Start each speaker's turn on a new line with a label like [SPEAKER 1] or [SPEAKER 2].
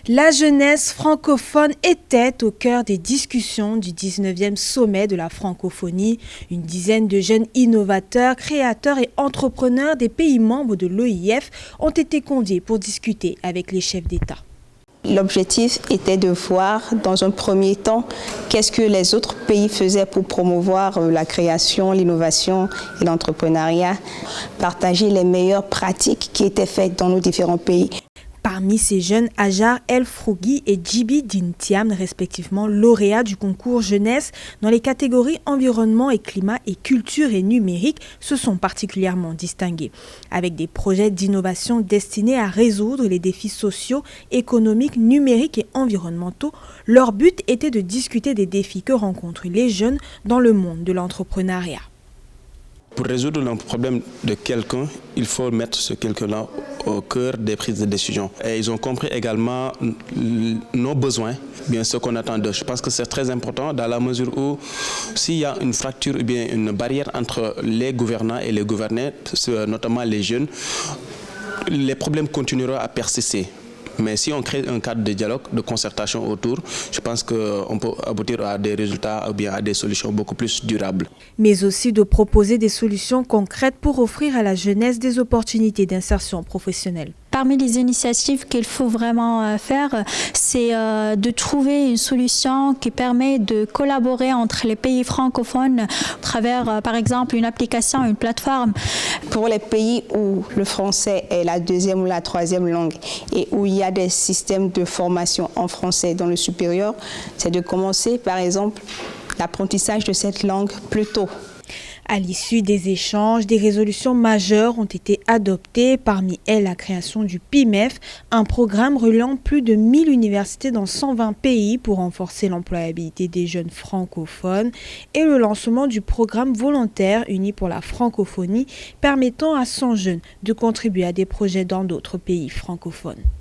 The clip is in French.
[SPEAKER 1] La jeunesse francophone était au cœur des discussions du 19e sommet de la francophonie. Une dizaine de jeunes innovateurs, créateurs et entrepreneurs des pays membres de l'OIF ont été conviés pour discuter avec les chefs d'État.
[SPEAKER 2] L'objectif était de voir dans un premier temps qu'est-ce que les autres pays faisaient pour promouvoir la création, l'innovation et l'entrepreneuriat, partager les meilleures pratiques qui étaient faites dans nos différents pays.
[SPEAKER 1] Parmi ces jeunes, Hajar El Frougui et Djibi Dintiam, respectivement lauréats du concours jeunesse dans les catégories environnement et climat et culture et numérique, se sont particulièrement distingués. Avec des projets d'innovation destinés à résoudre les défis sociaux, économiques, numériques et environnementaux, leur but était de discuter des défis que rencontrent les jeunes dans le monde de l'entrepreneuriat.
[SPEAKER 3] Pour résoudre le problème de quelqu'un, il faut mettre ce quelqu'un-là au cœur des prises de décision. Et ils ont compris également nos besoins, bien ce qu'on attend d'eux. Je pense que c'est très important dans la mesure où s'il y a une fracture ou bien une barrière entre les gouvernants et les gouvernés, notamment les jeunes, les problèmes continueront à persister. Mais si on crée un cadre de dialogue, de concertation autour, je pense qu'on peut aboutir à des résultats ou bien à des solutions beaucoup plus durables.
[SPEAKER 1] Mais aussi de proposer des solutions concrètes pour offrir à la jeunesse des opportunités d'insertion professionnelle.
[SPEAKER 4] Parmi les initiatives qu'il faut vraiment faire, c'est de trouver une solution qui permet de collaborer entre les pays francophones à travers, par exemple, une application, une plateforme.
[SPEAKER 2] Pour les pays où le français est la deuxième ou la troisième langue et où il y a des systèmes de formation en français dans le supérieur, c'est de commencer, par exemple, l'apprentissage de cette langue plus tôt.
[SPEAKER 1] À l'issue des échanges, des résolutions majeures ont été adoptées, parmi elles la création du PIMEF, un programme reliant plus de 1000 universités dans 120 pays pour renforcer l'employabilité des jeunes francophones, et le lancement du programme volontaire uni pour la francophonie, permettant à 100 jeunes de contribuer à des projets dans d'autres pays francophones.